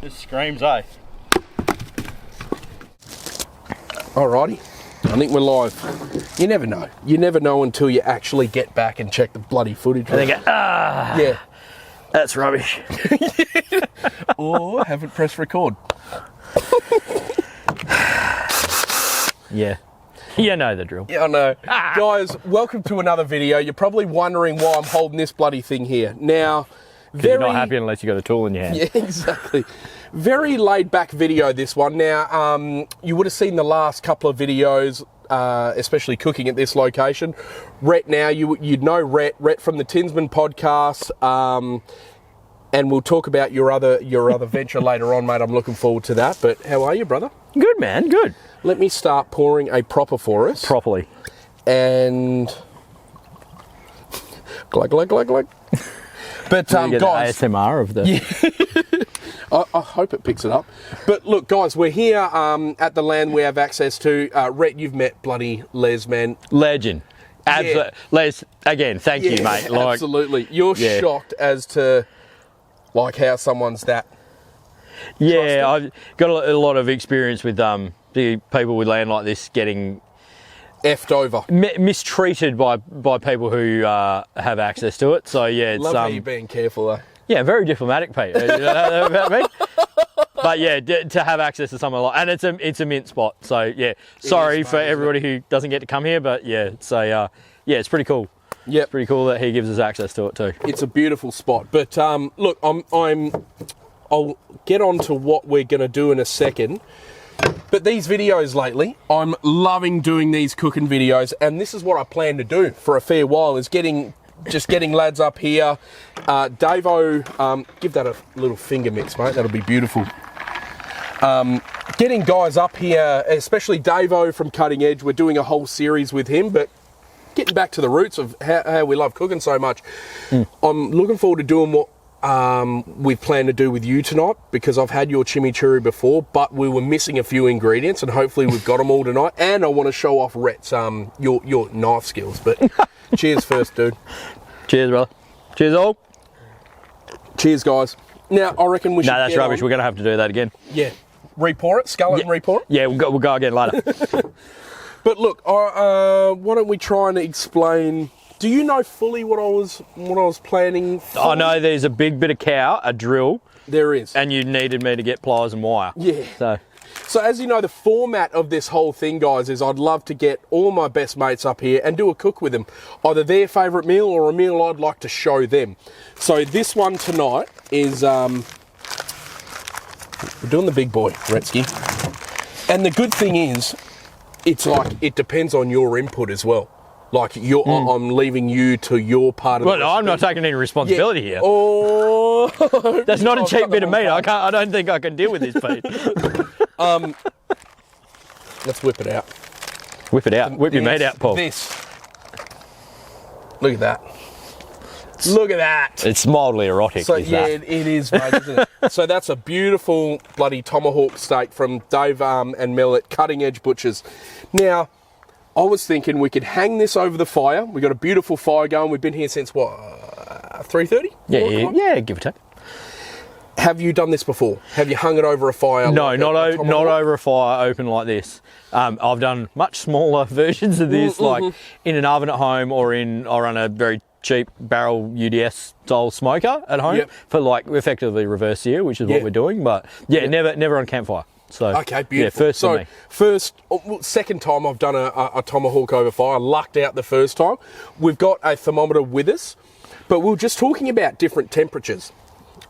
This screams, eh? Alrighty, I think we're live. You never know. You never know until you actually get back and check the bloody footage. And they go, yeah, that's rubbish. or haven't pressed record. Yeah. You know the drill. Yeah, I know. Guys, welcome to another video. You're probably wondering why I'm holding this bloody thing here. Now, You're not happy unless you've got a tool in your hand. Yeah, exactly. Very laid back video, this one. Now, you would have seen the last couple of videos, especially cooking at this location. Rhett now, you'd know Rhett from the Tinsman podcast, and we'll talk about your other venture later on, mate. I'm looking forward to that. But how are you, brother? Good, man, good. Let me start pouring a propper for us. Properly. And glug, glug, glug, glug. But Get guys, the ASMR of the... Yeah. I hope it picks it up. But look, guys, we're here at the land we have access to. Rhett, you've met bloody Les, man. Legend. Yeah. Les, again, thank you, mate. Like, absolutely. You're shocked as to like how someone's that. Yeah, I've got a lot of experience with the people with land like this getting effed over. Mistreated by people who have access to it. So yeah, it's love how you being careful though. Yeah, very diplomatic, Pete. You know that about me? But yeah, to have access to somewhere like, and it's a mint spot. So yeah, sorry for everybody who doesn't get to come here, but yeah, so it's pretty cool. Yeah, it's pretty cool that he gives us access to it too. It's a beautiful spot. But look, I'll get on to what we're going to do in a second. But these videos lately, I'm loving doing these cooking videos, and this is what I plan to do for a fair while, is getting lads up here. Davo, give that a little finger mix, mate, that'll be beautiful. Getting guys up here, especially Davo from Cutting Edge, we're doing a whole series with him, but getting back to the roots of how we love cooking so much. I'm looking forward to doing what we've planned to do with you tonight, because I've had your chimichurri before, but we were missing a few ingredients, and hopefully we've got them all tonight. And I want to show off Rhett's your knife skills. But cheers first, dude. Cheers, brother. Cheers, all. Cheers, guys. Now I reckon we should. No, that's rubbish. We're going to have to do that again. Yeah, repour it, scull it, and repour it. Yeah, we'll go again later. But look, why don't we try and explain? Do you know fully what I was planning for? I know there's a big bit of cow, a drill. There is. And you needed me to get pliers and wire. Yeah. So as you know, the format of this whole thing, guys, is I'd love to get all my best mates up here and do a cook with them. Either their favourite meal or a meal I'd like to show them. So this one tonight is, we're doing the big boy, Retsky. And the good thing is, it's like, it depends on your input as well. Like, I'm leaving you to your part of the recipe. I'm not taking any responsibility here. Oh, that's not a cheap bit of meat. I don't think I can deal with this, Pete. Let's whip it out. Whip it out. Whip your meat out, Paul. Look at that. Look at that. It's mildly erotic. So yeah, it is, mate, isn't it? So that's a beautiful bloody tomahawk steak from Dave and Mel at Cutting Edge Butchers. Now, I was thinking we could hang this over the fire. We've got a beautiful fire going. We've been here since, what, 3:30? Yeah, give or take. Have you done this before? Have you hung it over a fire? No, not over a fire open like this. I've done much smaller versions of this, like in an oven at home, or I run a very cheap barrel UDS style smoker at home for like effectively reverse sear, which is what we're doing. But never on campfire. So okay, beautiful. Yeah, second time I've done a tomahawk over fire. I lucked out the first time. We've got a thermometer with us, but we were just talking about different temperatures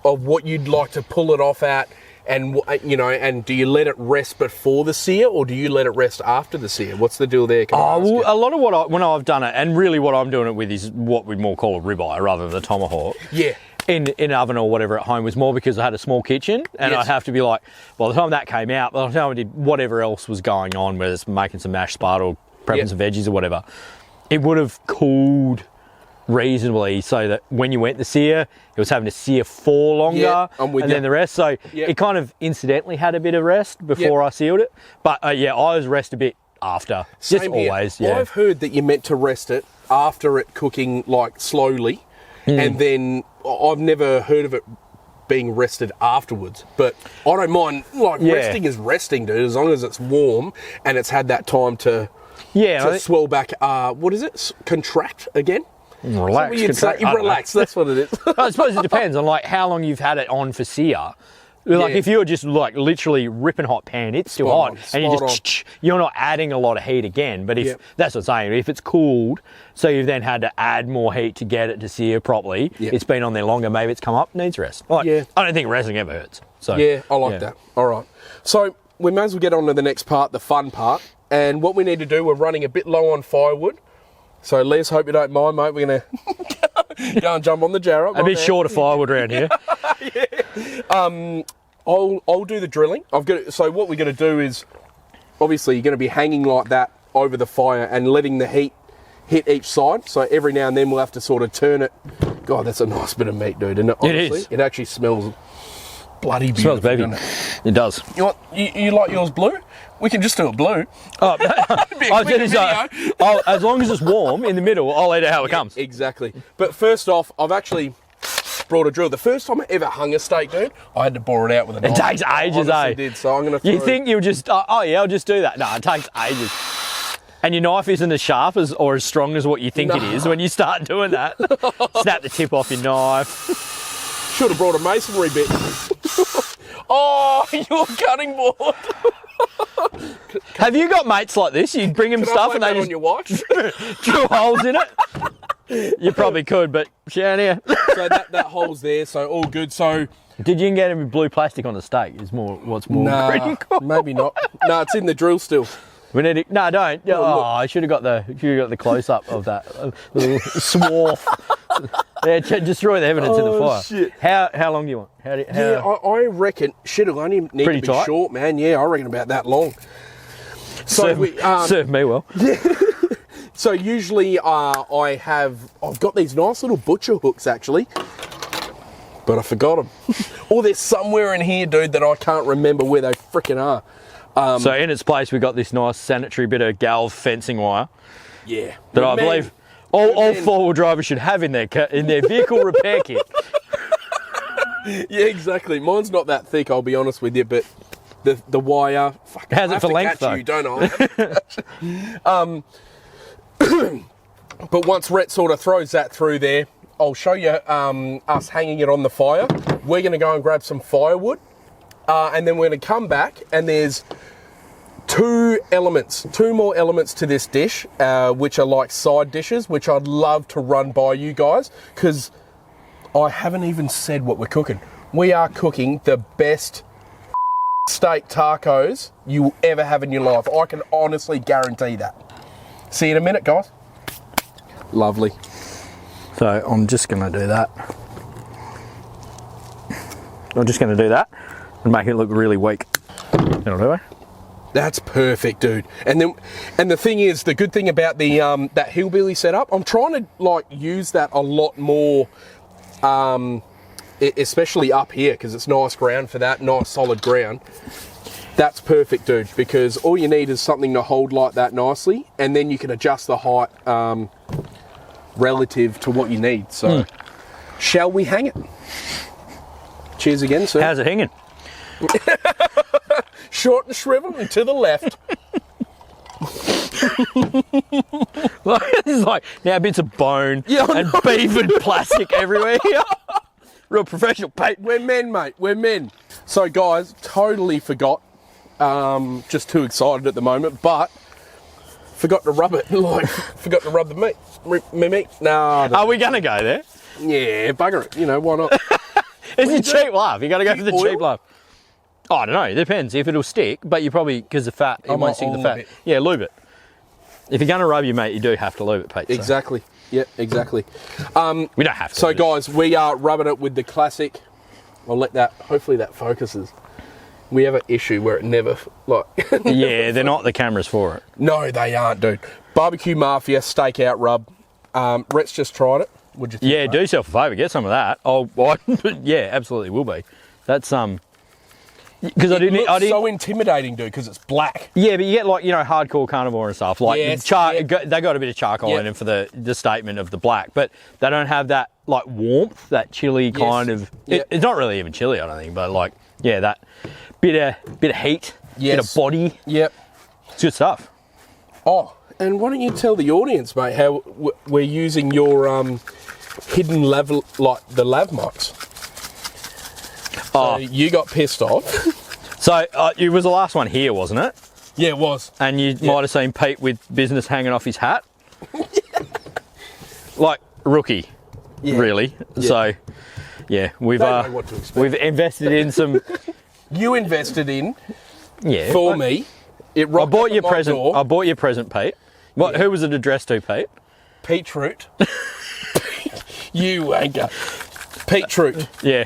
of what you'd like to pull it off at, and and do you let it rest before the sear, or do you let it rest after the sear? What's the deal there? A lot of when I've done it, and really what I'm doing it with is what we'd more call a ribeye rather than the tomahawk. Yeah. In an oven or whatever at home was more because I had a small kitchen, and I'd have to be like, by the time that came out, by the time I did whatever else was going on, whether it's making some mashed spart or prepping some veggies or whatever, it would have cooled reasonably so that when you went to sear, it was having to sear for longer then the rest. So it kind of incidentally had a bit of rest before I sealed it. But I always rest a bit after. Same just here. Always, I've heard that you're meant to rest it after it cooking like slowly, and then I've never heard of it being rested afterwards. But I don't mind, like, resting is resting, dude, as long as it's warm and it's had that time to swell back. What is it? Contract again? Relax. Relax, that's what it is. I suppose it depends on, like, how long you've had it on for sear. Like, if you're just, like, literally ripping hot pan, it's still hot. And you're not adding a lot of heat again. But if, that's what I'm saying, if it's cooled, so you've then had to add more heat to get it to sear properly, it's been on there longer, maybe it's come up, needs rest. Like, I don't think resting ever hurts. So yeah, I like that. All right. So we may as well get on to the next part, the fun part. And what we need to do, we're running a bit low on firewood. So Les, hope you don't mind, mate. We're going to go and jump on the jarrah. A bit short of firewood around here. I'll do the drilling. So what we're going to do is, obviously, you're going to be hanging like that over the fire and letting the heat hit each side. So every now and then we'll have to sort of turn it. God, that's a nice bit of meat, dude. And honestly, it actually smells bloody beautiful. It smells baby. It does. You want you like yours blue? We can just do it blue. Oh, as long as it's warm in the middle, I'll eat it how it comes. Exactly. But first off, I've actually brought a drill. The first time I ever hung a steak, dude, I had to bore it out with a knife. It takes ages, I did, so I'm going to. You think you'll just? I'll just do that. No, it takes ages. And your knife isn't as sharp as or as strong as what you think it is when you start doing that. Snap the tip off your knife. Should have brought a masonry bit. Oh, your cutting board. Have you got mates like this? You bring them stuff and they just on your watch? drill holes in it? You probably could, but down here. So that hole's there, so all good. So did you get any blue plastic on the steak? Is what's more critical? Maybe not. No, it's in the drill still. We need to, no, don't. I should have got the close up of that little swarf. Yeah, destroy the evidence in the fire. Shit. How long do you want? I reckon. Shit, I only need to be tight. Short, man. Yeah, I reckon about that long. So serve me well. So usually I've got these nice little butcher hooks actually, but I forgot them. Or they're somewhere in here, dude, that I can't remember where they frickin' are. So in its place, we've got this nice sanitary bit of galv fencing wire. Yeah. That I believe all four-wheel drivers should have in their vehicle repair kit. Yeah, exactly. Mine's not that thick, I'll be honest with you, but the wire. Fuck, how's it for length though? You, don't I? But once Rhett sort of throws that through there, I'll show you us hanging it on the fire. We're going to go and grab some firewood, and then we're going to come back, and there's two more elements to this dish, which are like side dishes, which I'd love to run by you guys, because I haven't even said what we're cooking. We are cooking the best steak tacos you will ever have in your life. I can honestly guarantee that. See you in a minute, guys. Lovely. So I'm just going to do that. I'm just going to do that and make it look really weak. That'll do it. That's perfect, dude. And the thing is, the good thing about the that hillbilly setup, I'm trying to like use that a lot more, especially up here because it's nice ground for that, nice solid ground. That's perfect, dude, because all you need is something to hold like that nicely, and then you can adjust the height relative to what you need. So, shall we hang it? Cheers again, sir. How's it hanging? Short and shriveled and to the left. It's like now bits of bone and beavered plastic everywhere here. Real professional paint. We're men, mate. We're men. So, guys, totally forgot. Just too excited at the moment, but forgot to rub it. Forgot to rub the meat. Meat. Nah. Are we gonna go there? Yeah, bugger it. You know, why not? It's a cheap laugh. You got to go for the cheap laugh. Oh, I don't know. It depends. If it'll stick, but you probably, because the fat, it won't stick the fat. Yeah, lube it. If you're going to rub your meat, you do have to lube it, Pete. Exactly. So. Yeah, exactly. We don't have to. So, guys, we are rubbing it with the classic. I'll let that, hopefully that focuses. We have an issue where it never, Yeah, they're not the cameras for it. No, they aren't, dude. Barbecue Mafia Stakeout Rub. Rhett's just tried it. What'd you think? Yeah, do yourself a favour. Get some of that. Yeah, absolutely will be. That's, because I didn't. So intimidating, dude, because it's black. Yeah, but you get like hardcore carnivore and stuff. Like Yes, they got a bit of charcoal in them for the statement of the black, but they don't have that like warmth, that chili kind of. It's not really even chili, I don't think, but like that bit of heat, bit of body. Yep, it's good stuff. Oh, and why don't you tell the audience, mate, how we're using your hidden level, like the lav mics. So you got pissed off. So it was the last one here, wasn't it? Yeah, it was. And you might have seen Pete with business hanging off his hat. Like rookie, really. Yeah. So, we've invested in some. You invested in. Yeah. For me. I bought your present. I bought your present, Pete. What? Who was it addressed to, Pete? Pete Root. You wanker. Pete Root. Yeah,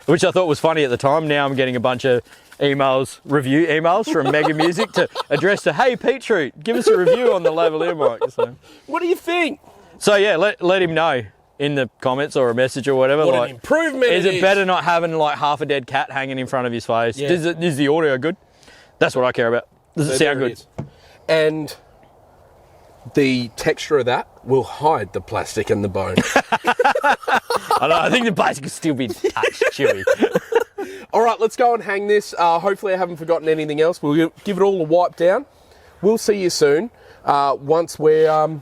which I thought was funny at the time. Now I'm getting a bunch of review emails from Mega Music to address to, hey, Pete Root, give us a review on the lavalier mic. So. What do you think? So yeah, let him know in the comments or a message or whatever. What an improvement is it better not having like half a dead cat hanging in front of his face? Yeah. Is the audio good? That's what I care about. Does it sound good? And the texture of that will hide the plastic and the bone. I think the plastic will still be touched chewy. All right, let's go and hang this. Hopefully I haven't forgotten anything else. We'll give it all a wipe down. We'll see you soon once we're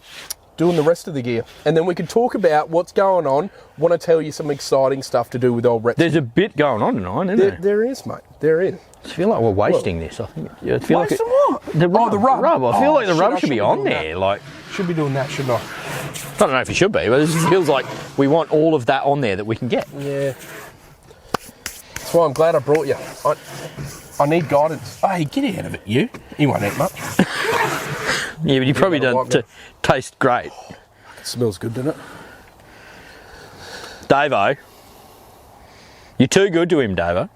doing the rest of the gear. And then we can talk about what's going on. Want to tell you some exciting stuff to do with old Rex. There's a bit going on tonight, isn't there? There is, mate. There is. I feel like we're wasting this. I think. I feel wasting like what? The rub. I feel like the rub should be on there. That. Like, should be doing that, shouldn't I? I don't know if it should be, but it just feels like we want all of that on there that we can get. Yeah. That's why I'm glad I brought you. I need guidance. Hey, get out of it, you. You won't eat much. Yeah, but you probably don't taste great. It smells good, doesn't it? Davo. You're too good to him, Davo.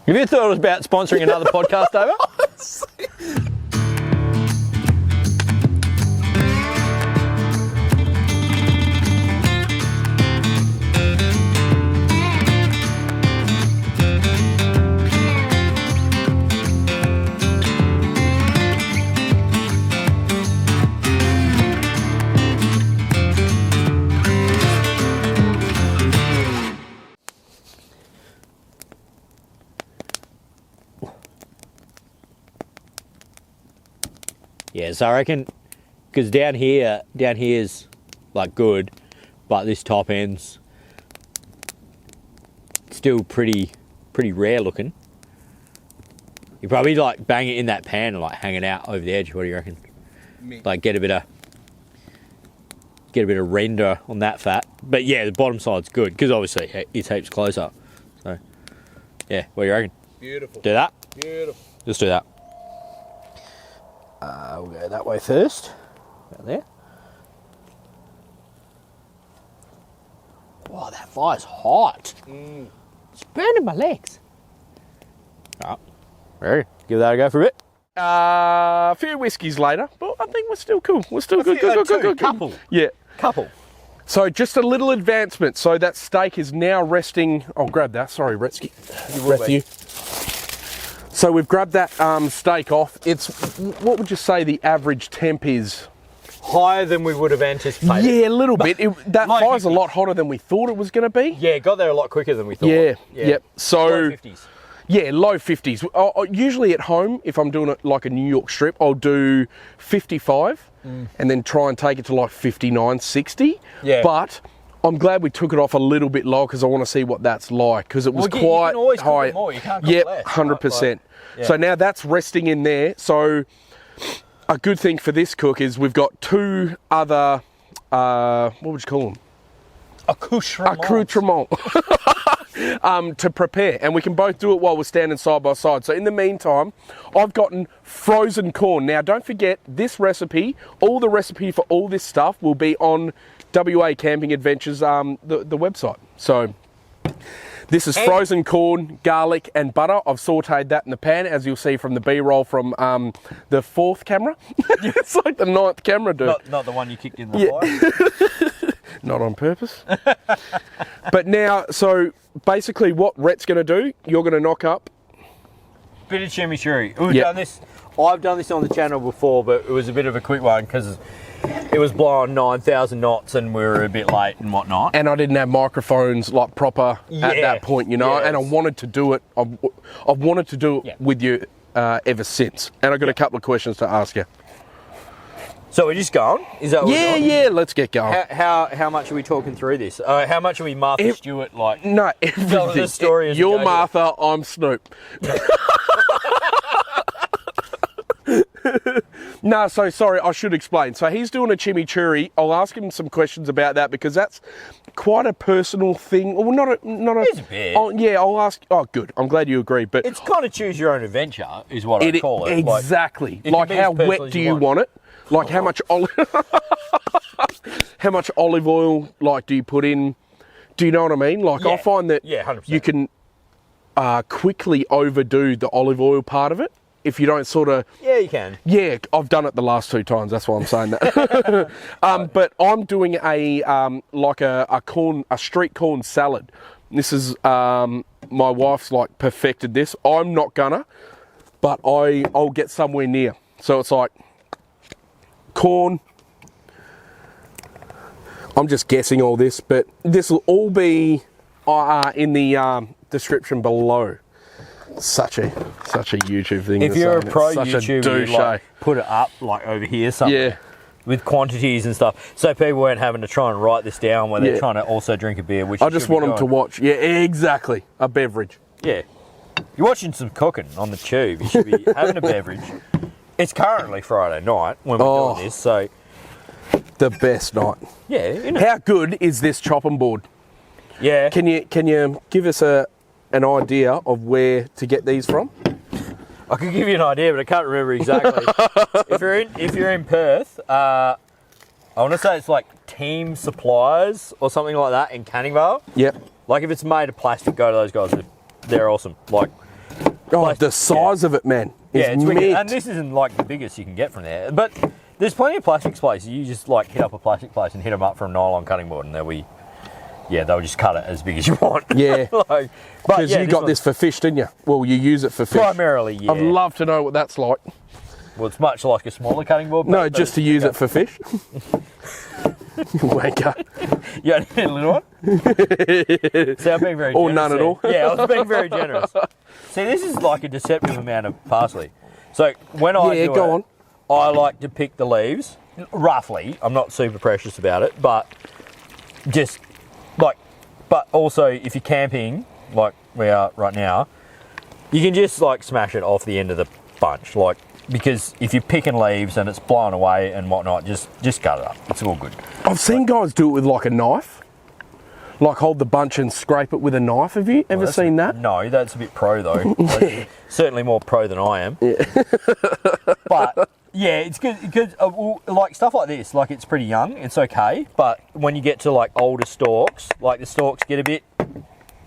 Have you thought about sponsoring another podcast, Davo? Yeah, so I reckon, because down here's like good, but this top end's still pretty rare looking. You probably like bang it in that pan and like hang it out over the edge. What do you reckon? Like get a bit of render on that fat. But yeah, the bottom side's good because obviously it's heaps closer. So yeah, what do you reckon? Beautiful. Do that? Beautiful. Let's do that. We'll go that way first. About there. Wow, that fire's hot. It's burning my legs. Alright, ready? Give that a go for a bit. A few whiskies later, but I think we're still cool. We're still good. Couple. Yeah. Couple. So just a little advancement. So that steak is now resting. I'll grab that. Sorry, Retsky. You. So we've grabbed that steak off. It's, what would you say the average temp is? Higher than we would have anticipated. Yeah, a little bit. That fire's a lot hotter than we thought it was going to be. Yeah, it got there a lot quicker than we thought. Yeah. So low 50s. Yeah, low 50s. Usually at home, if I'm doing it like a New York strip, I'll do 55 and then try and take it to like 59, 60. Yeah. But I'm glad we took it off a little bit low because I want to see what that's like because it was quite you can always high. Cook it more. You can't cook less. 100%. Right? So now that's resting in there. So a good thing for this cook is we've got two other, what would you call them? Accoutrement. To prepare, and we can both do it while we're standing side by side. So in the meantime, I've gotten frozen corn. Now don't forget this recipe, all the recipe for all this stuff will be on WA Camping Adventures, the website. So this is frozen corn, garlic and butter. I've sauteed that in the pan, as you'll see from the B-roll from the 4th camera. It's like the 9th camera, dude. Not the one you kicked in the fire. Not on purpose. But now, so basically what Rhett's going to do, you're going to knock up. Bit of chimichurri. We've done this. I've done this on the channel before, but it was a bit of a quick one because it was blowing 9,000 knots and we were a bit late and whatnot. And I didn't have microphones like proper at that point, you know. And I wanted to do it. I've wanted to do it with you ever since. And I've got a couple of questions to ask you. So we're just going? Is that what we're doing? Yeah, let's get going. How much are we talking through this? How much are we Martha Stewart like? No, telling the story as you're Martha, I'm Snoop. No, so sorry, I should explain. So he's doing a chimichurri. I'll ask him some questions about that because that's quite a personal thing. Well, not a. It's a bit. I'll ask. Oh, good. I'm glad you agree. But it's kind of choose your own adventure, is what I call it. Exactly. Like how wet do you want it? Like how much how much olive oil like do you put in? Do you know what I mean? Like I find that 100%. you can quickly overdo the olive oil part of it. If you don't sort of... Yeah, you can. Yeah, I've done it the last 2 times. That's why I'm saying that. But I'm doing a street corn salad. This is my wife's like perfected this. I'm not gonna, but I'll get somewhere near. So it's like corn. I'm just guessing all this, but this will all be in the description below. Such a YouTube thing. If you're a pro YouTuber, you like put it up like over here somewhere with quantities and stuff, so people weren't having to try and write this down when they're trying to also drink a beer. Which I just want them to watch. Yeah, exactly. A beverage. Yeah, you're watching some cooking on the tube. You should be having a beverage. It's currently Friday night when we're doing this, so the best night. Yeah. You know. How good is this chopping board? Yeah. Can you give us an idea of where to get these from? I could give you an idea, but I can't remember exactly. if you're in Perth, I want to say it's like Team Suppliers or something like that in Canning Vale. Yep. Like if it's made of plastic, go to those guys. They're awesome. Like, plastic, the size of it, man. It's wicked. And this isn't like the biggest you can get from there, but there's plenty of plastics places. You just like hit up a plastic place and hit them up for a nylon cutting board, and they'll just cut it as big as you want. Yeah. Because you got this for fish, didn't you? Well, you use it for fish. Primarily, yeah. I'd love to know what that's like. Well, it's much like a smaller cutting board. No, just to use it for fish. Wanker. You only need a little one? See, I'm being very generous. Or none at all. Yeah, I was being very generous. See, this is like a deceptive amount of parsley. So when I I like to pick the leaves, roughly. I'm not super precious about it, but just like, but also if you're camping, like we are right now, you can just like smash it off the end of the bunch, like, because if you're picking leaves and it's blown away and whatnot, just cut it up. It's all good. I've seen guys do it with like a knife, like hold the bunch and scrape it with a knife. Have you ever seen that? No, that's a bit pro though. Certainly more pro than I am. Yeah. But yeah, it's good because like stuff like this, like it's pretty young, it's okay. But when you get to like older stalks, like the stalks get a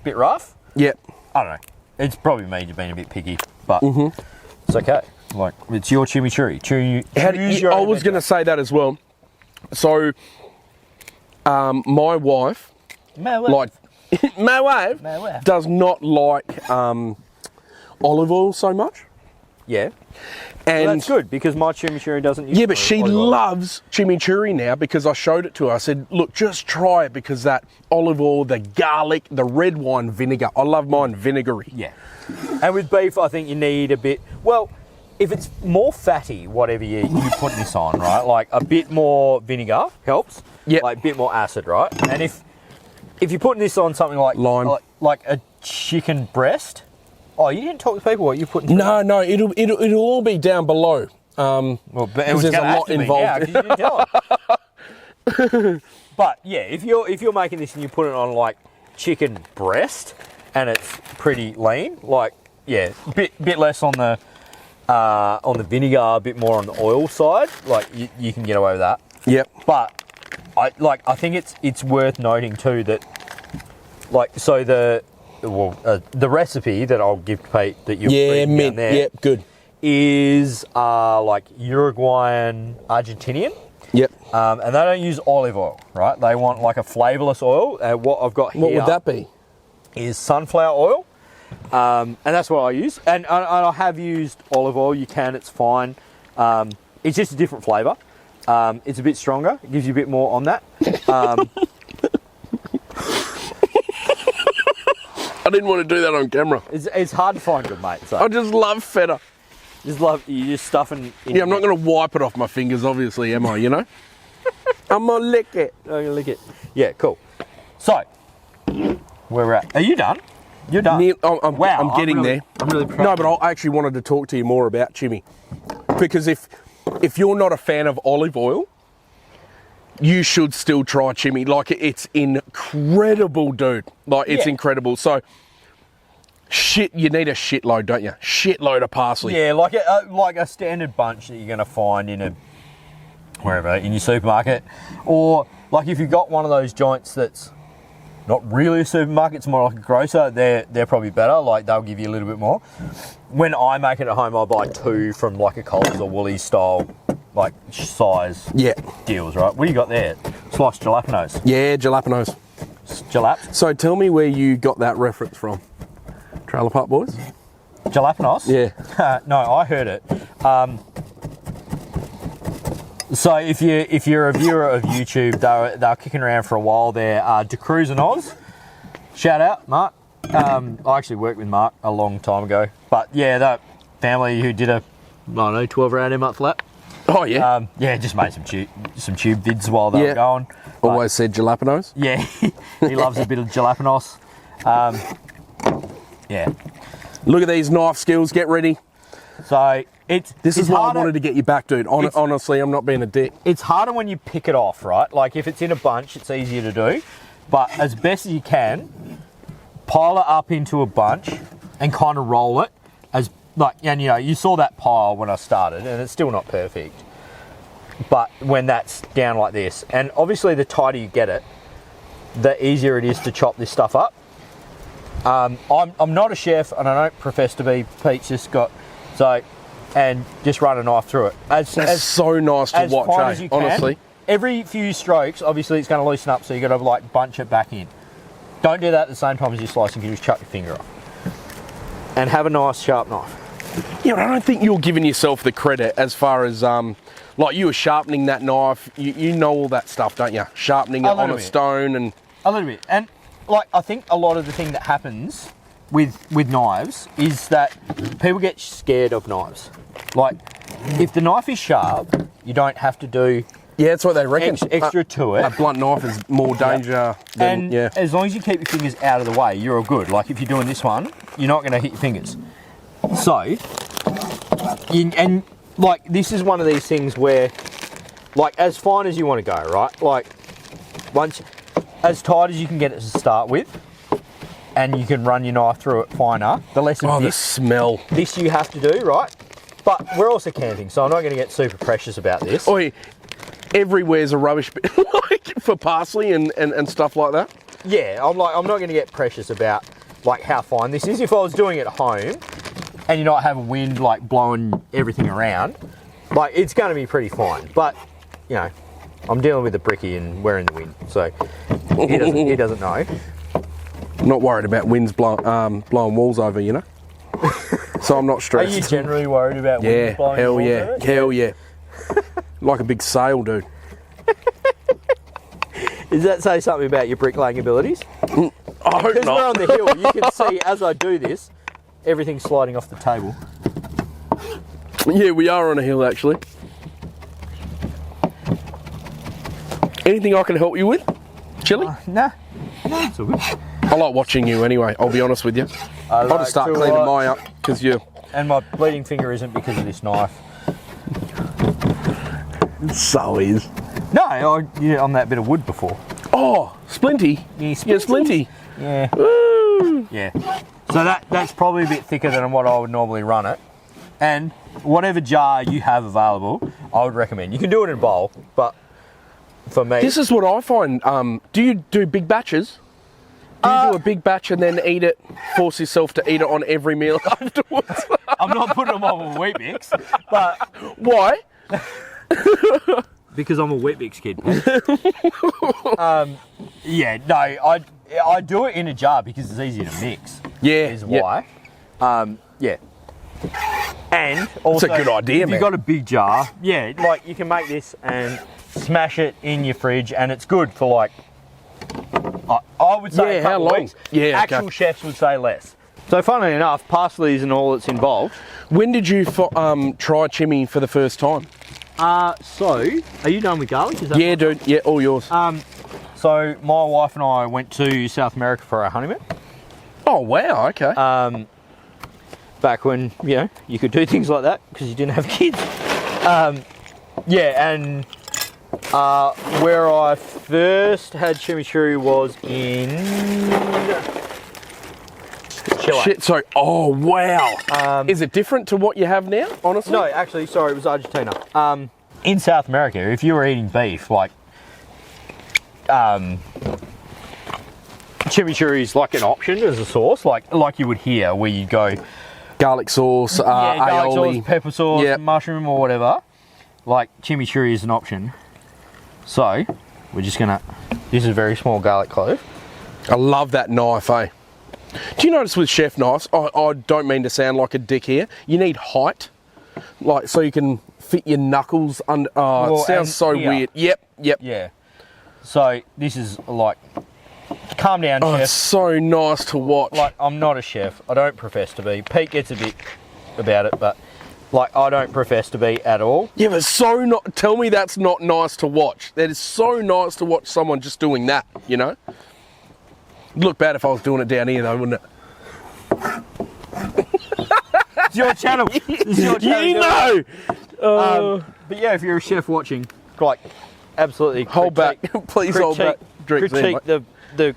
bit rough. Yep. I don't know. It's probably me just being a bit picky, but it's okay. Like, it's your chimichurri. I was going to say that as well. So, my wife, does not like olive oil so much. Yeah. And that's good because my chimichurri doesn't use but she loves chimichurri now because I showed it to her. I said, look, just try it because that olive oil, the garlic, the red wine vinegar. I love mine vinegary. Yeah. And with beef, I think you need a bit, well, if it's more fatty, whatever you put this on, right? Like a bit more vinegar helps. Yeah. Like a bit more acid, right? And if you're putting this on something like lime, like a chicken breast. Oh, you didn't talk to people what you put in. No, it'll all be down below. Well, but it was there's a lot involved. Yeah, 'cause you didn't tell them. But yeah, if you're making this and you put it on like chicken breast and it's pretty lean, like bit less on the vinegar, a bit more on the oil side, like you can get away with that. Yep. But I think it's worth noting too that like the recipe that I'll give Pete that you're reading down there, good, is like Uruguayan Argentinian. Yep. And they don't use olive oil, right? They want like a flavourless oil. What I've got here... What would that be? Is sunflower oil. And that's what I use. And I have used olive oil. You can, it's fine. It's just a different flavour. It's a bit stronger. It gives you a bit more on that. I didn't want to do that on camera. It's hard to find good, mate. So. I just love feta. You just stuff in Yeah, I'm not going to wipe it off my fingers, obviously, am I, you know? I'm going to lick it. I'm going to lick it. Yeah, cool. So, where we're at. Are you done? You're done. Wow, I'm getting there. I'm really proud. No, but I actually wanted to talk to you more about chimmy. Because if you're not a fan of olive oil, you should still try chimmy. Like, it's incredible, dude. Like, it's incredible. So, you need a shitload, don't you? Shitload of parsley. Yeah, like a standard bunch that you're going to find in in your supermarket. Or, like, if you've got one of those joints that's not really a supermarket, it's more like a grocer, they're probably better. Like, they'll give you a little bit more. When I make it at home, I buy 2 from, like, a Coles or Woolies style, like, size deals, right? What do you got there? Sliced jalapenos. Yeah, jalapenos. Jalaps? So tell me where you got that reference from. Trailer Park Boys? Jalapenos? Yeah. No, I heard it. So if you're a viewer of YouTube, they were kicking around for a while there. DeCruz and Oz. Shout out, Mark. I actually worked with Mark a long time ago. But yeah, that family who did 12-round M-up lap. Oh, yeah? Just made some tube vids while they were going. Always said jalapenos? Yeah, he loves a bit of jalapenos. Yeah. Look at these knife skills, get ready. So This is why I wanted to get you back, dude. Honestly, I'm not being a dick. It's harder when you pick it off, right? Like, if it's in a bunch, it's easier to do. But as best as you can, pile it up into a bunch and kind of roll it and you saw that pile when I started, and it's still not perfect. But when that's down like this, and obviously the tighter you get it, the easier it is to chop this stuff up. I'm not a chef, and I don't profess to be. Pete's just got and just run a knife through it. That's so nice to watch, fine as you can. Honestly. Every few strokes, obviously, it's going to loosen up, so you got to like bunch it back in. Don't do that at the same time as you're slicing. You just chuck your finger off, and have a nice sharp knife. Yeah, but I don't think you're giving yourself the credit as far as like you were sharpening that knife. You know all that stuff, don't you? Sharpening it on a stone and a little bit. And like, I think a lot of the thing that happens with knives is that people get scared of knives. Like, if the knife is sharp, you don't have to do that's what they reckon. Extra to it. A blunt knife is more danger than, as long as you keep your fingers out of the way, you're all good. Like, if you're doing this one, you're not going to hit your fingers. So, like, this is one of these things where, like, as fine as you want to go, right? Like, once, as tight as you can get it to start with, and you can run your knife through it finer, the less of the smell. This you have to do, right? But we're also camping, so I'm not going to get super precious about this. Oi, everywhere's a rubbish bin, like, for parsley and stuff like that. Yeah, I'm not going to get precious about, like, how fine this is. If I was doing it at home, and you not have a wind like blowing everything around, like, it's going to be pretty fine. But, you know, I'm dealing with a bricky and we're in the wind, so he doesn't know. I'm not worried about winds blowing walls over, you know. So I'm not stressed. Are you generally worried about winds blowing walls over? Hell yeah. Like a big sail, dude. Does that say something about your bricklaying abilities? I hope not. Because we're on the hill, you can see as I do this, everything's sliding off the table. Yeah, we are on a hill, actually. Anything I can help you with? Chili? Nah, it's all good. I like watching you anyway, I'll be honest with you. I'll just start cleaning mine up, because you... And my bleeding finger isn't because of this knife. So is. No, on that bit of wood before. Oh, Splinty. Yeah, Splinty. Yeah. Woo. Yeah. So that's probably a bit thicker than what I would normally run it. And whatever jar you have available, I would recommend. You can do it in a bowl, but for me... This is what I find. Do you do big batches? Do you do a big batch and then eat it, force yourself to eat it on every meal afterwards? I'm not putting them on with Wheat Mix, but... Why? because I'm a Weet-Bix kid. Yeah, no, I do it in a jar because it's easier to mix. Yeah, is why. Yeah. And also, it's a good idea, if man. you've got a big jar, yeah, like you can make this and smash it in your fridge, and it's good for like, I would say a couple how long? weeks. Yeah, actual chefs would say less. So funnily enough, parsley isn't all that's involved. When did you try chimmy for the first time? So, are you done with garlic? Is that Yeah, dude. Yeah, all yours. So my wife and I went to South America for our honeymoon. Oh, wow, okay. Back when, you know, you could do things like that because you didn't have kids. Yeah, and where I first had chimichurri was in Chile. Shit, sorry. Oh, wow. Is it different to what you have now, honestly? No, actually, sorry, it was Argentina. In South America, if you were eating beef, like, chimichurri is like an option as a sauce, like you would here, where you go Garlic sauce, garlic aioli. sauce, pepper sauce, Yep. mushroom or whatever. Like chimichurri is an option. So we're just gonna. This is a very small garlic clove. I love that knife, eh? Do you notice with chef knives, I don't mean to sound like a dick here, you need height, like so you can fit your knuckles under. Oh, Well, it sounds and so here. weird. Yep. Yeah. So this is like. Calm down, Oh, chef. it's so nice to watch. Like, I'm not a chef. I don't profess to be. Pete gets a bit about it, but like, I don't profess to be at all. Yeah, but so not. Tell me that's not nice to watch. That is so nice to watch someone just doing that. You know. It'd look bad if I was doing it down here, though, wouldn't it? It's your channel. It's your channel. You know. But yeah, if you're a chef watching, like, absolutely Hold back, please. Hold back. Drinks in, critique mate. the.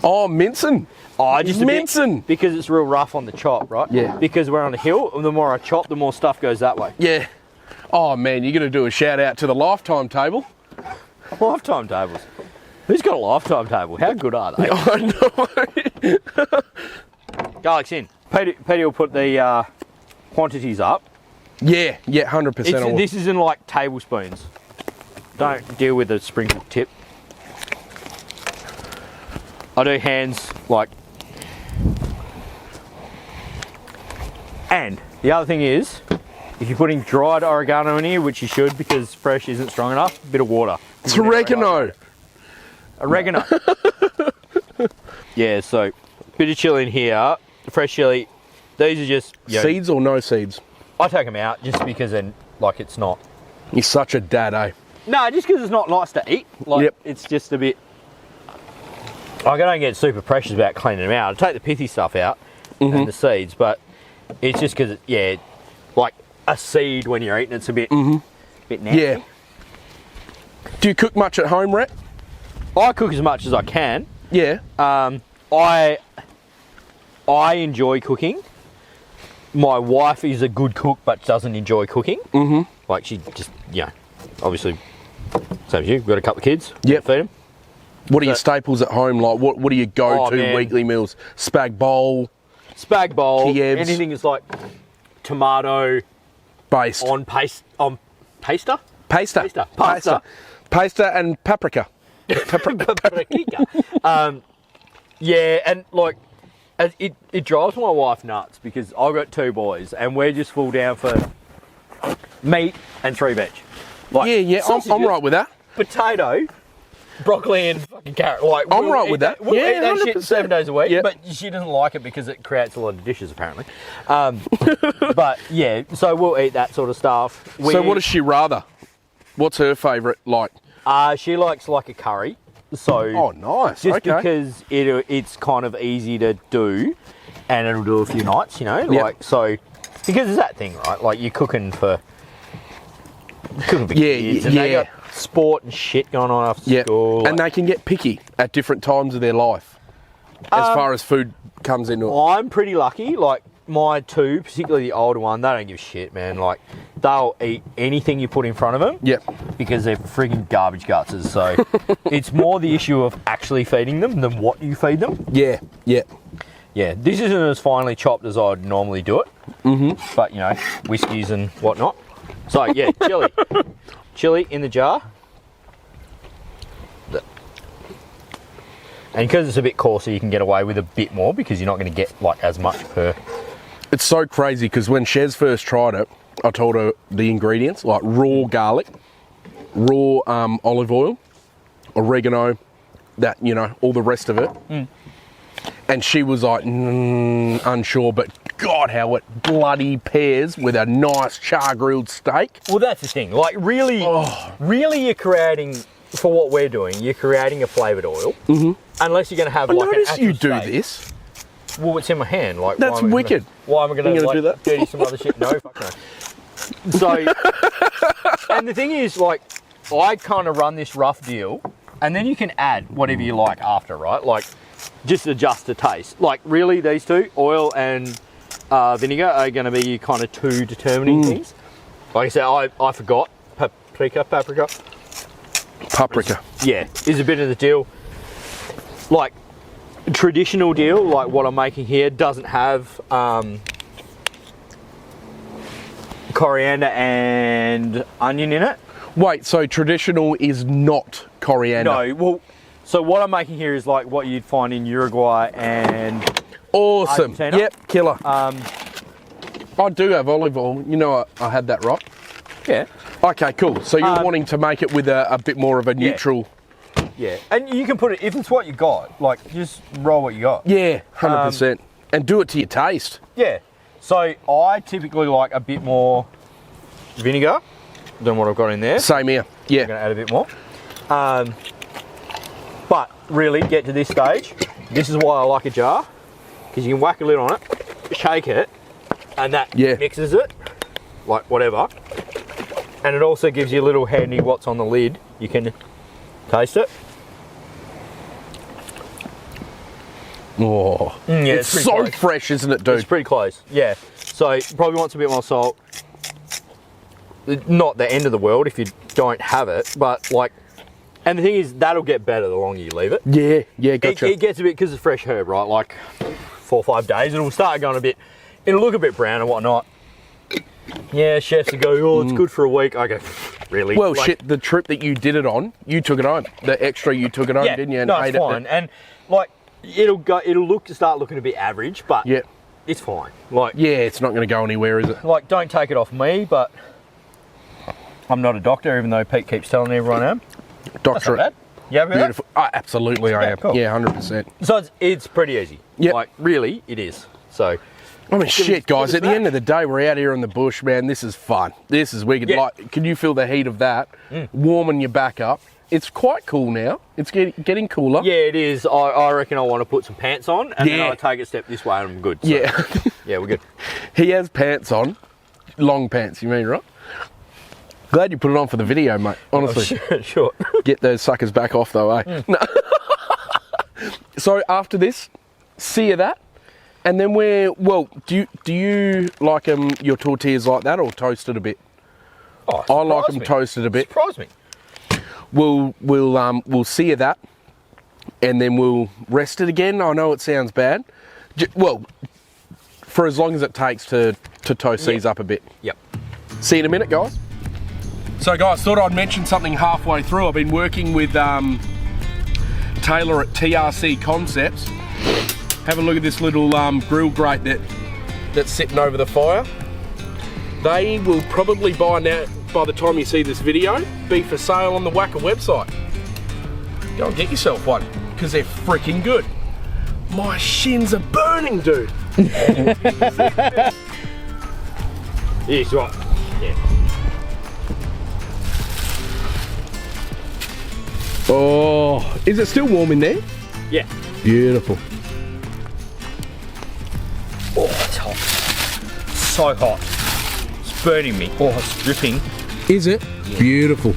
Oh, mincing. Oh, just a bit, mincing. because it's real rough on the chop, right? Yeah. Because we're on a hill, and the more I chop, the more stuff goes that way. Yeah. Oh man, you're gonna do a shout out to the lifetime table. Lifetime tables. Who's got a lifetime table? How good are they? I know. Garlic's in. Petey will put the quantities up. Yeah, 100%. This is in like tablespoons. Don't deal with the sprinkle tip. I do hands like. And the other thing is, if you're putting dried oregano in here, which you should because fresh isn't strong enough, a bit of water. It's oregano. Oregano. Yeah, so bit of chili in here, fresh chili. These are just Seeds or no seeds? I take them out just because then, like, it's not. You're such a dad, eh? No, just because it's not nice to eat. Like, Yep. it's just a bit. Like, I don't get super precious about cleaning them out. I take the pithy stuff out and the seeds, but it's just because, like a seed when you're eating, it's a bit, bit nasty. Yeah. Do you cook much at home, Rhett? I cook as much as I can. Yeah. I enjoy cooking. My wife is a good cook, but doesn't enjoy cooking. Like, she just, obviously, same as you. We've got a couple of kids. Yep. Feed them. What are your staples at home? Like, what do you go-to man. weekly meals? Spag bowl, Spag bowl. Kievs. Anything that's like tomato based. on paste on paster. Pasta and paprika. Paprika. Yeah, and like it drives my wife nuts because I've got 2 boys and we're just full down for meat and 3 veg. Like, Yeah, I'm right with that. Potato, broccoli and fucking carrot. Like, I'm right with that. We'll Yeah, eat that shit 100%. 7 days a week, Yep. but she doesn't like it because it creates a lot of dishes apparently. But yeah, so we'll eat that sort of stuff. So what does she rather? What's her favourite like? She likes like a curry. So Oh, nice. just Okay. because it's kind of easy to do, and it'll do a few nights, Yep. like so. Because it's that thing, right? Like you're cooking for kids, and they got sport and shit going on after Yeah, school. and they can get picky at different times of their life as far as food comes into it. I'm pretty lucky. Like my 2, particularly the older one, they don't give a shit, man. Like they'll eat anything you put in front of them. Yep. Because they're freaking garbage gutsers. So it's more the issue of actually feeding them than what you feed them. Yeah. Yeah, this isn't as finely chopped as I'd normally do it. But, whiskeys and whatnot. So yeah, chili in the jar. And because it's a bit coarser, you can get away with a bit more because you're not going to get like as much per. It's so crazy because when Shez first tried it, I told her the ingredients, like raw garlic, raw olive oil, oregano, that, you know, all the rest of it. And she was like, unsure, but God, how it bloody pairs with a nice char-grilled steak. Well, that's the thing. Like, really, you're creating, for what we're doing, you're creating a flavoured oil. Unless you're going to have, like, an actual you do steak. this. Well, it's in my hand. Like, That's wicked. Why am I going to like, do that? dirty some other shit? No, fuck no. So, and the thing is, like, I kind of run this rough deal, and then you can add whatever you like after, right? Like, just adjust the taste. Like, really, these two, oil and vinegar, are going to be your kind of two determining things. Like I said, I forgot paprika. Yeah, is a bit of the deal. Like, traditional deal, like what I'm making here, doesn't have coriander and onion in it. Wait, so traditional is not coriander? No, well, so what I'm making here is like what you'd find in Uruguay and Awesome. Argentina. Yep, killer. I do have olive oil. You know, I had that right. Yeah. Okay, cool. So you're wanting to make it with a bit more of a neutral. Yeah, and you can put it, if it's what you got, like, just roll what you got. Yeah, 100%. And do it to your taste. Yeah. So I typically like a bit more vinegar than what I've got in there. Same here. Yeah. I'm going to add a bit more. But really, get to this stage, this is why I like a jar, because you can whack a lid on it, shake it, and that mixes it, like whatever. And it also gives you a little handy what's on the lid. You can taste it. Oh, yeah, it's so close. fresh, isn't it, dude? It's pretty close, yeah. So probably wants a bit more salt. Not the end of the world if you don't have it, but like, and the thing is, that'll get better the longer you leave it. Yeah, yeah, gotcha. It gets a bit, because it's fresh herb, right? Like 4 or 5 days, it'll start going a bit, it'll look a bit brown and whatnot. Yeah, chefs will go, oh, it's good for a week. I go, really? Well, like, shit, the trip that you did it on, you took it home. The extra, you took it home, didn't you? And no, it's fine. And like, it'll start looking a bit average, but it's fine. Like, yeah, it's not going to go anywhere, is it? Like, don't take it off me, but I'm not a doctor, even though Pete keeps telling everyone I am. Doctorate. That's not bad. You happy with Beautiful. Oh, absolutely, I am. Cool. Yeah, 100%. So it's pretty easy. Yep. Like, really, it is. So, I mean, shit, guys, at the end of the day, we're out here in the bush, man. This is fun. This is wicked. Yeah. Like, can you feel the heat of that? Warming your back up. It's quite cool now. It's getting cooler. yeah, it is. I reckon I want to put some pants on, and then I'll take a step this way and I'm good. So, Yeah. yeah, we're good. He has pants on. Long pants, you mean, right? Glad you put it on for the video, mate. Honestly. Oh, sure. Get those suckers back off, though, eh? No. So after this, sear that, and then do you like your tortillas like that or toasted a bit? Oh, I like them toasted a bit. Surprise me. We'll sear that, and then we'll rest it again. I know it sounds bad. Well, for as long as it takes to toast these up a bit. Yep. See you in a minute, guys. So guys, thought I'd mention something halfway through. I've been working with Taylor at TRC Concepts. Have a look at this little grill grate that's sitting over the fire. They will probably by the time you see this video, be for sale on the Wacker website. Go and get yourself one, because they're freaking good. My shins are burning, dude. Yes, right. Yeah. Oh, is it still warm in there? Yeah. Beautiful. Oh, it's hot. So hot. It's burning me. Oh, it's dripping. Is it? Yeah. Beautiful.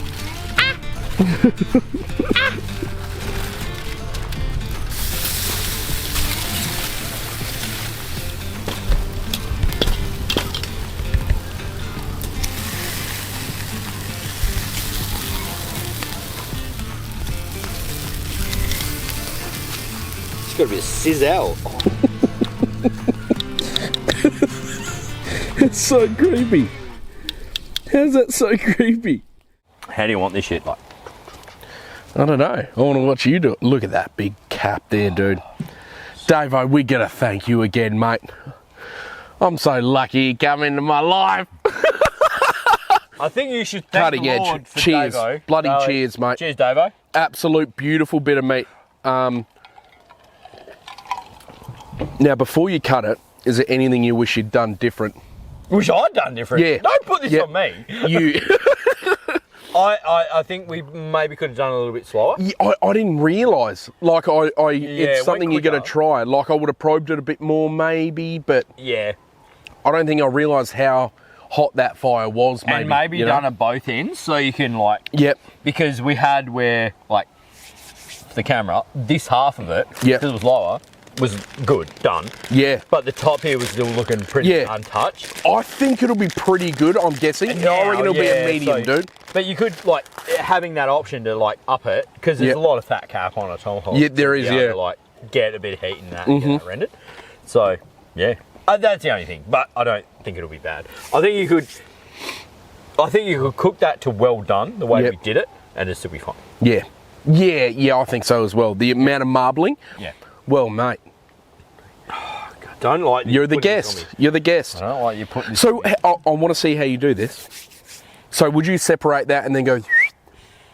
It's got to be a sizzle. It's so creepy. How's that so creepy? How do you want this shit? Like, I don't know. I want to watch you do it. Look at that big cap there, dude. Davo, we gotta thank you again, mate. I'm so lucky you come into my life. I think you should thank Cutting the edge. Lord for Cheers. Davo. Bloody cheers, mate. Cheers, Davo. Absolute beautiful bit of meat. Now, before you cut it, is there anything you wish you'd done different? Wish I'd done different? Yeah. Don't put this on me. You. I think we maybe could have done it a little bit slower. Yeah, I didn't realise. Like, it's something you're going to try. Like, I would have probed it a bit more, maybe, but Yeah. I don't think I realised how hot that fire was, maybe. And maybe you know? done at both ends so you can, like... Yep. Because we had where, like, the camera, this half of it, Yep. because it was lower, was good, done. Yeah. But the top here was still looking pretty untouched. I think it'll be pretty good, I'm guessing. I reckon it'll be a medium, dude. But you could, like, having that option to, like, up it, because there's a lot of fat cap on a Tomahawk. Yeah, there is, to, like, get a bit of heat in that and get that rendered. So, yeah. That's the only thing, but I don't think it'll be bad. I think you could cook that to well done, the way we did it, and it'll still be fine. Yeah. Yeah, I think so as well. The amount of marbling. Yeah. Well, mate. Don't like You're the guest. You're the guest. I don't like you putting this. So I want to see how you do this. So would you separate that and then go?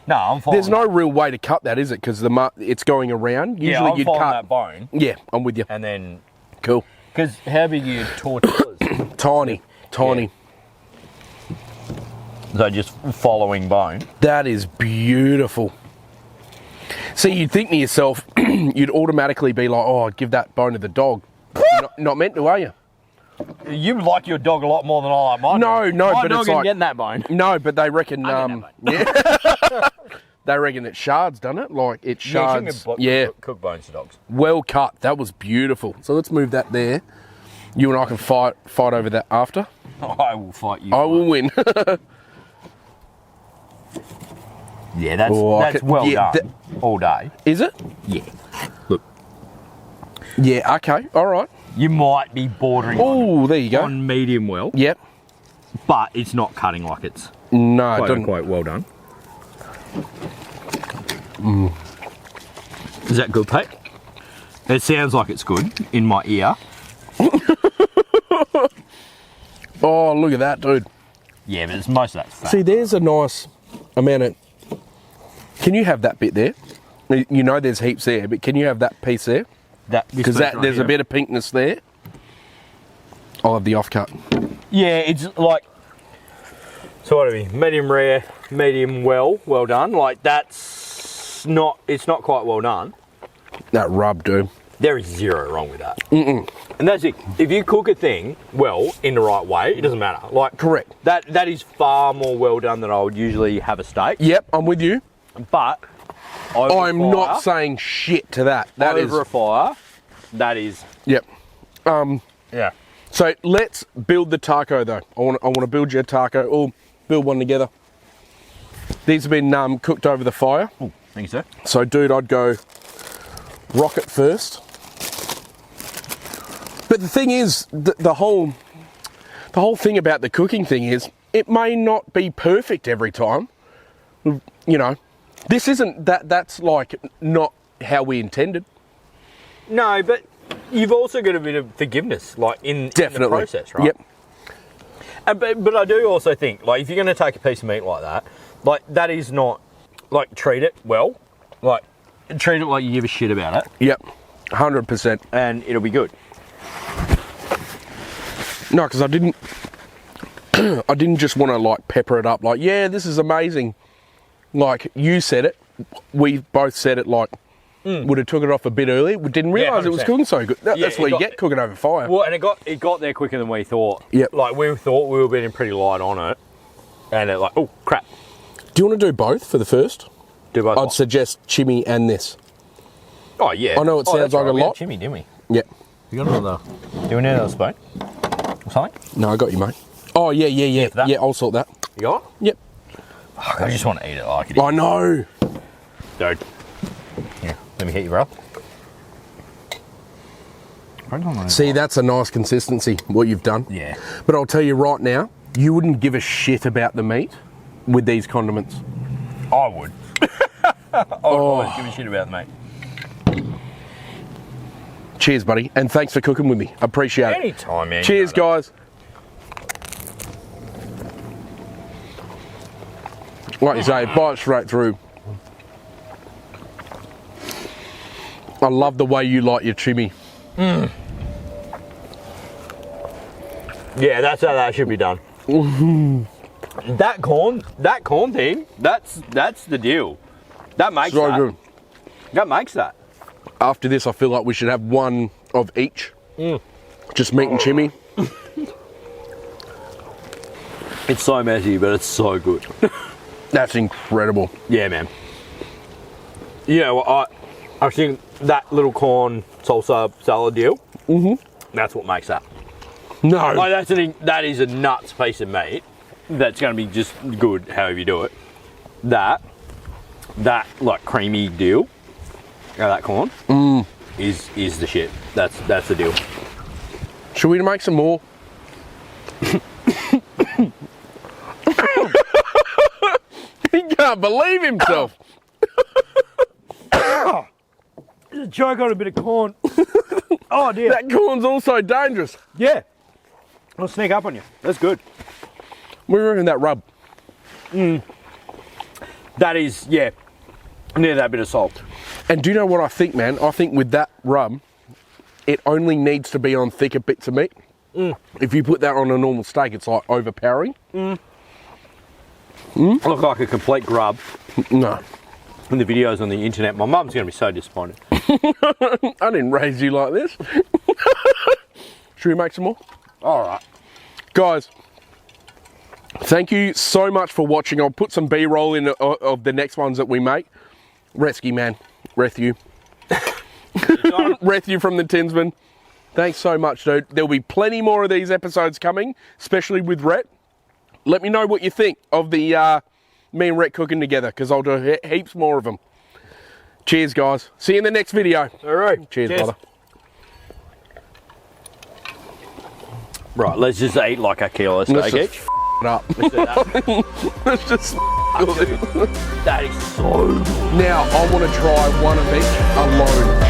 No, I'm fine. There's no real way to cut that, is it? Because it's going around. Usually you'd cut that bone. Yeah, I'm with you. And then Cool. because how big are your tortillas? Tiny. Yeah. So just following bone. That is beautiful. See, you'd think to yourself, you'd automatically be like, "Oh, I'd give that bone to the dog." You're not meant to, are you? You like your dog a lot more than I like mine. No, My but dog it's ain't like getting that bone. no, but they reckon, yeah, they reckon it shards, doesn't it? Like it shards. Yeah, Cook bones to dogs. well cut. That was beautiful. So let's move that there. You and I can fight over that after. I will fight you. I will win. Yeah, that's well done. All day. Is it? Yeah. Look. Yeah. Okay. All right. You might be bordering Oh, there you go. on medium well. Yep. But it's not cutting like it's No, quote don't. unquote well done. Is that good, Pete? It sounds like it's good in my ear. Oh, look at that, dude. Yeah, but it's most of that fat. See, there's a nice amount of. Can you have that bit there? You know, there's heaps there, but can you have that piece there? Because there's a bit of pinkness there. I'll have the offcut. Yeah, it's like. So what are we? Medium rare, medium well done. Like that's not. It's not quite well done. That rub, dude. There is zero wrong with that. And that's it. If you cook a thing well in the right way, it doesn't matter. Like Correct. That is far more well done than I would usually have a steak. Yep, I'm with you. But I'm not saying shit to that. That is over a fire. That is. Yep. Yeah. So let's build the taco though. I want to build you a taco or build one together. These have been cooked over the fire. Oh, thank you, sir. So, dude, I'd go rocket first. But the thing is, the whole thing about the cooking thing is, it may not be perfect every time. You know, this isn't that's like not how we intended. No, but you've also got a bit of forgiveness, like in the process, right? Yep. But I do also think, like, if you're going to take a piece of meat like that is not, like, treat it well, like, treat it like you give a shit about it. Yep, 100%. And it'll be good. No, because I didn't just want to, like, pepper it up, like, yeah, this is amazing. Like, you said it, we both said it, like, would have took it off a bit early. We didn't realise it was cooking so good. That's what you get cooking over fire. Well, and it got there quicker than we thought. Yep. Like, we thought we were being pretty light on it. And it like, oh, crap. Do you want to do both for the first? Do both. I'd suggest chimmy and this. Oh, yeah. I know it sounds like a lot. Chimmy, didn't we? Yep. You got another... Do we need another spoon? Or something? No, I got you, mate. Oh, yeah. Yeah, I'll sort that. You got it? Yep. Fuck, I just want to eat it like it is. I know. Dude. Here, let me hit you, bro. See, that's a nice consistency, what you've done. Yeah. But I'll tell you right now, You wouldn't give a shit about the meat with these condiments. I would. I would always give a shit about it, mate. Cheers, buddy, and thanks for cooking with me. Appreciate it. Anytime, man. Cheers, guys. Like you say, bite straight through. I love the way you like your chimmy. Yeah, that's how that should be done. that corn thing, that's the deal. That makes So that. good. That makes that. After this, I feel like we should have one of each. Just meat and chimmy. It's so messy, but it's so good. That's incredible. Yeah, man. You know, I think that little corn salsa salad deal, that's what makes that. No. Like, that is a nuts piece of meat that's going to be just good however you do it. That like creamy deal, that corn, is the shit. That's the deal. Should we make some more? He can't believe himself. There's a choke on a bit of corn. Oh dear. That corn's also dangerous. Yeah. I'll sneak up on you. That's good. We reckon that rub. That is, yeah, near that bit of salt. And do you know what I think, man? I think with that rub, it only needs to be on thicker bits of meat. If you put that on a normal steak, it's like overpowering. I look like a complete grub. No. In the videos on the internet, my mum's going to be so disappointed. I didn't raise you like this. Should we make some more? All right. Guys, thank you so much for watching. I'll put some B-roll in of the next ones that we make. Rescue, man. Rescue. Rescue from the Tinsman. Thanks so much, dude. There'll be plenty more of these episodes coming, especially with Rhett. Let me know what you think of the me and Rhett cooking together, because I'll do heaps more of them. Cheers, guys. See you in the next video. All right. Cheers, brother. Right, let's just eat like a kilo of steak each. It up. Let's do that. Let's just That is so good. Now, I want to try one of each alone.